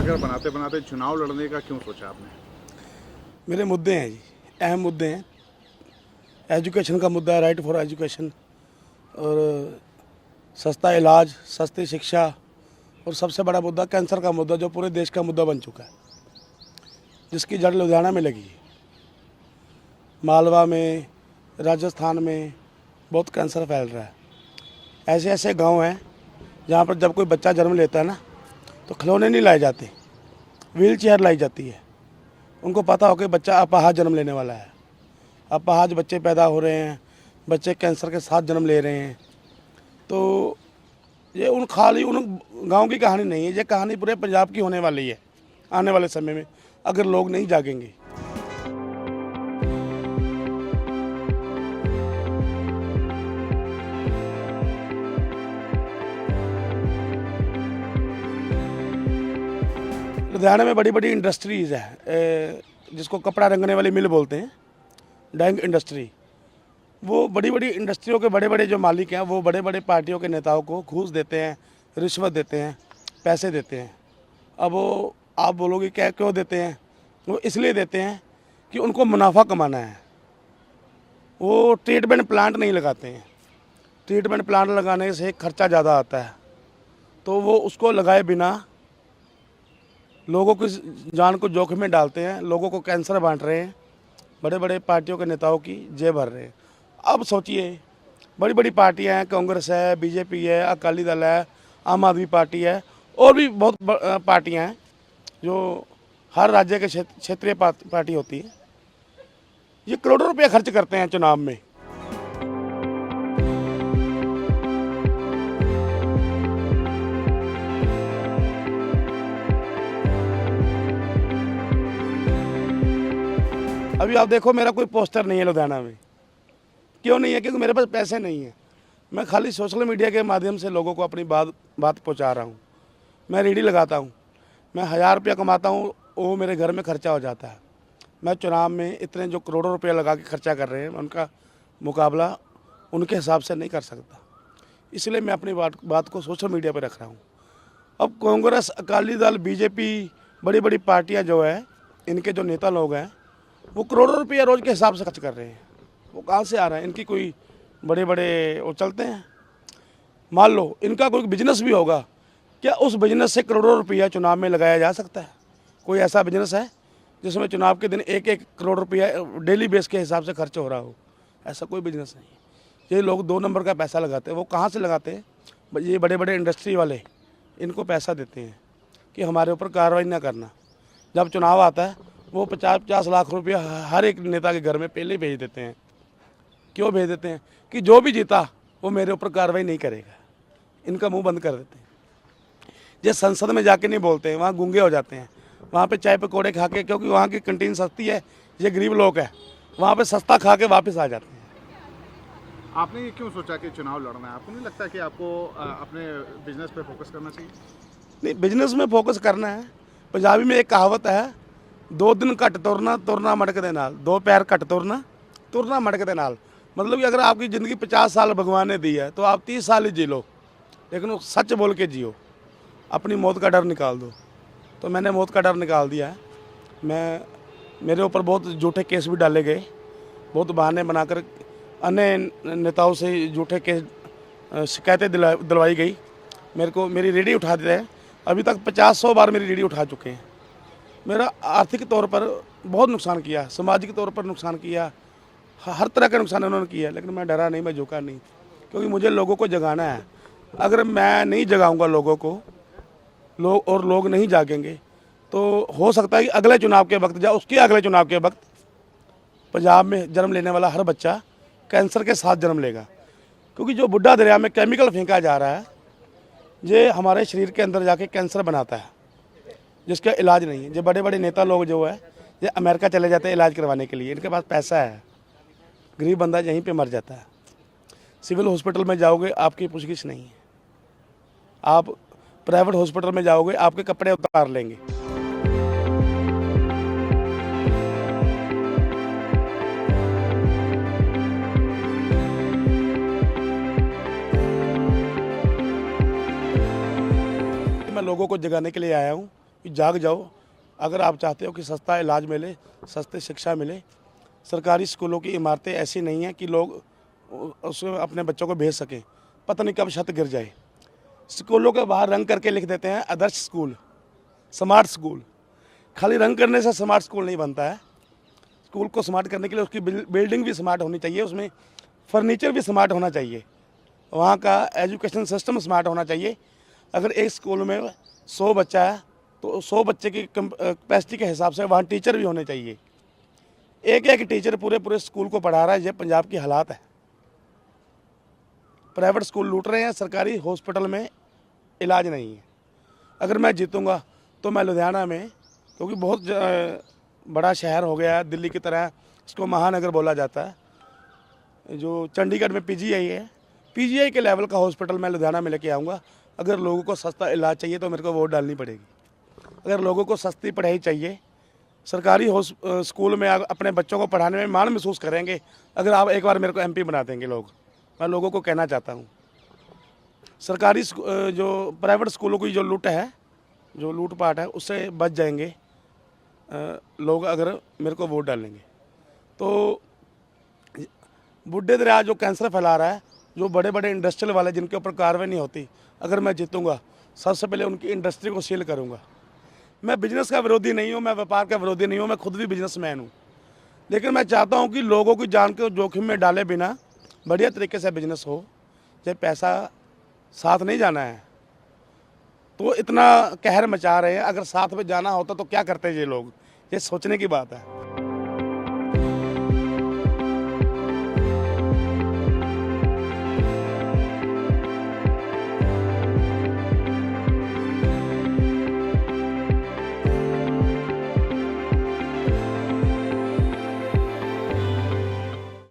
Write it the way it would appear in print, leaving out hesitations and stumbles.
अगर बनाते बनाते चुनाव लड़ने का क्यों सोचा आपने? मेरे मुद्दे हैं जी, अहम मुद्दे हैं। एजुकेशन का मुद्दा है, राइट फॉर एजुकेशन, और सस्ता इलाज, सस्ती शिक्षा, और सबसे बड़ा मुद्दा कैंसर का मुद्दा, जो पूरे देश का मुद्दा बन चुका है, जिसकी जड़ लुधियाना में लगी है। मालवा में, राजस्थान में बहुत कैंसर फैल रहा है। ऐसे ऐसे गांव हैं जहां पर जब कोई बच्चा जन्म लेता है ना, तो खिलौने नहीं लाए जाते, व्हील चेयर लाई जाती है। उनको पता हो कि बच्चा अपाहज जन्म लेने वाला है। अपाहज बच्चे पैदा हो रहे हैं, बच्चे कैंसर के साथ जन्म ले रहे हैं। तो ये खाली उन गांव की कहानी नहीं है, ये कहानी पूरे पंजाब की होने वाली है आने वाले समय में, अगर लोग नहीं जागेंगे। लुधियाना में बड़ी बड़ी इंडस्ट्रीज़ है, जिसको कपड़ा रंगने वाली मिल बोलते हैं, डाइंग इंडस्ट्री। वो बड़ी बड़ी इंडस्ट्रियों के बड़े बड़े जो मालिक हैं, वो बड़े बड़े पार्टियों के नेताओं को घूस देते हैं, रिश्वत देते हैं, पैसे देते हैं। अब वो आप बोलोगे क्या, क्यों देते हैं? वो इसलिए देते हैं कि उनको मुनाफा कमाना है। वो ट्रीटमेंट प्लांट नहीं लगाते हैं। ट्रीटमेंट प्लांट लगाने से खर्चा ज़्यादा आता है, तो वो उसको लगाए बिना लोगों की जान को जोखिम में डालते हैं, लोगों को कैंसर बांट रहे हैं, बड़े बड़े पार्टियों के नेताओं की जेब भर रहे हैं। अब सोचिए, बड़ी बड़ी पार्टियां हैं, कांग्रेस है, बीजेपी है, अकाली दल है, आम आदमी पार्टी है, और भी बहुत पार्टियां हैं जो हर राज्य के क्षेत्रीय पार्टी होती है। ये करोड़ों रुपये खर्च करते हैं चुनाव में। अभी आप देखो, मेरा कोई पोस्टर नहीं है लुधियाना में। क्यों नहीं है? क्योंकि मेरे पास पैसे नहीं है। मैं खाली सोशल मीडिया के माध्यम से लोगों को अपनी बात पहुंचा रहा हूं। मैं रेडी लगाता हूं, मैं 1000 रुपया कमाता हूं, वो मेरे घर में खर्चा हो जाता है। मैं चुनाव में इतने जो करोड़ों रुपया लगा के खर्चा कर रहे हैं, उनका मुकाबला उनके हिसाब से नहीं कर सकता। इसलिए मैं अपनी बात को सोशल मीडिया पर रख रहा हूँ। अब कांग्रेस, अकाली दल, बीजेपी, बड़ी बड़ी पार्टियाँ जो है, इनके जो नेता लोग हैं, वो करोड़ों रुपया रोज़ के हिसाब से खर्च कर रहे हैं। वो कहाँ से आ रहा है? इनकी कोई बड़े बड़े वो चलते हैं। मान लो इनका कोई बिजनेस भी होगा, क्या उस बिजनेस से करोड़ों रुपया चुनाव में लगाया जा सकता है? कोई ऐसा बिजनेस है जिसमें चुनाव के दिन 1-1 करोड़ रुपया डेली बेस के हिसाब से खर्च हो रहा हो? ऐसा कोई बिजनेस नहीं है। ये लोग 2 नंबर का पैसा लगाते हैं। वो कहाँ से लगाते हैं? ये बड़े बड़े इंडस्ट्री वाले इनको पैसा देते हैं कि हमारे ऊपर कार्रवाई ना करना। जब चुनाव आता है, वो 50-50 लाख रुपया हर एक नेता के घर में पहले भेज देते हैं। क्यों भेज देते हैं? कि जो भी जीता वो मेरे ऊपर कार्रवाई नहीं करेगा। इनका मुंह बंद कर देते हैं। ये संसद में जाके नहीं बोलते हैं, वहाँ गूंगे हो जाते हैं। वहाँ पे चाय पकौड़े खा के, क्योंकि वहाँ की कैंटीन सस्ती है, ये गरीब लोग हैं, वहाँ पे सस्ता खा के वापस आ जाते हैं। आपने ये क्यों सोचा कि चुनाव लड़ना है? आपको नहीं लगता कि आपको अपने बिजनेस पे फोकस करना चाहिए? नहीं, बिजनेस में फोकस करना है। पंजाबी में एक कहावत है, 2 दिन घट तुरना, तुरना मटक दे नाल। 2 पैर घट तुरना, तुरना मटक दे नाल। मतलब कि अगर आपकी ज़िंदगी 50 साल भगवान ने दी है, तो आप 30 साल ही जी लो, लेकिन वो सच बोल के जियो। अपनी मौत का डर निकाल दो। तो मैंने मौत का डर निकाल दिया है। मेरे ऊपर बहुत झूठे केस भी डाले गए, बहुत बहाने बनाकर अन्य नेताओं से झूठे केस, शिकायतें दिलवाई गई। मेरी रेडी उठा दिया है। अभी तक 50-100 बार मेरी रेडी उठा चुके हैं। मेरा आर्थिक तौर पर बहुत नुकसान किया, सामाजिक तौर पर नुकसान किया, हर तरह का नुकसान उन्होंने किया, लेकिन मैं डरा नहीं, मैं झुका नहीं, क्योंकि मुझे लोगों को जगाना है। अगर मैं नहीं जगाऊंगा लोगों को, लोग नहीं जागेंगे, तो हो सकता है कि अगले चुनाव के वक्त या उसके अगले चुनाव के वक्त पंजाब में जन्म लेने वाला हर बच्चा कैंसर के साथ जन्म लेगा। क्योंकि जो बुड्ढा दरिया में केमिकल फेंका जा रहा है, ये हमारे शरीर के अंदर जाके कैंसर बनाता है, जिसका इलाज नहीं है। जो बड़े बड़े नेता लोग जो है, ये अमेरिका चले जाते हैं इलाज करवाने के लिए। इनके पास पैसा है, गरीब बंदा यहीं पे मर जाता है। सिविल हॉस्पिटल में जाओगे, आपकी पूछगिछ नहीं है। आप प्राइवेट हॉस्पिटल में जाओगे, आपके कपड़े उतार लेंगे। मैं लोगों को जगाने के लिए आया हूँ। कि जाग जाओ। अगर आप चाहते हो कि सस्ता इलाज मिले, सस्ती शिक्षा मिले, सरकारी स्कूलों की इमारतें ऐसी नहीं हैं कि लोग उसमें अपने बच्चों को भेज सकें, पता नहीं कब छत गिर जाए। स्कूलों के बाहर रंग करके लिख देते हैं आदर्श स्कूल, स्मार्ट स्कूल। खाली रंग करने से स्मार्ट स्कूल नहीं बनता है। स्कूल को स्मार्ट करने के लिए उसकी बिल्डिंग भी स्मार्ट होनी चाहिए, उसमें फर्नीचर भी स्मार्ट होना चाहिए, वहाँ का एजुकेशन सिस्टम स्मार्ट होना चाहिए। अगर एक स्कूल में 100 बच्चा है तो 100 बच्चे की कैपेसिटी के हिसाब से वहाँ टीचर भी होने चाहिए। एक एक टीचर पूरे पूरे स्कूल को पढ़ा रहा है। ये पंजाब की हालात है। प्राइवेट स्कूल लूट रहे हैं, सरकारी हॉस्पिटल में इलाज नहीं है। अगर मैं जीतूंगा तो मैं लुधियाना में, क्योंकि बहुत बड़ा शहर हो गया है, दिल्ली की तरह इसको महानगर बोला जाता है। जो चंडीगढ़ में पीजीआई है, पीजीआई के लेवल का हॉस्पिटल मैं लुधियाना में लेके आऊँगा। अगर लोगों को सस्ता इलाज चाहिए तो मेरे को वोट डालनी पड़ेगी। अगर लोगों को सस्ती पढ़ाई चाहिए, सरकारी स्कूल में अपने बच्चों को पढ़ाने में मान महसूस करेंगे अगर आप एक बार मेरे को एमपी बना देंगे लोग। मैं लोगों को कहना चाहता हूँ, सरकारी जो प्राइवेट स्कूलों की जो लूट है, जो लूटपाट है, उससे बच जाएंगे लोग अगर मेरे को वोट डालेंगे। तो बुढ़े दरिया जो कैंसर फैला रहा है, जो बड़े बड़े इंडस्ट्रियल वाले जिनके ऊपर कार्रवाई नहीं होती, अगर मैं जीतूंगा सबसे पहले उनकी इंडस्ट्री को सील करूंगा। मैं बिजनेस का विरोधी नहीं हूं, मैं व्यापार का विरोधी नहीं हूं, मैं खुद भी बिजनेसमैन हूं, लेकिन मैं चाहता हूं कि लोगों की जान को जोखिम में डाले बिना बढ़िया तरीके से बिजनेस हो। जब पैसा साथ नहीं जाना है तो इतना कहर मचा रहे हैं, अगर साथ में जाना होता तो क्या करते ये लोग, ये सोचने की बात है।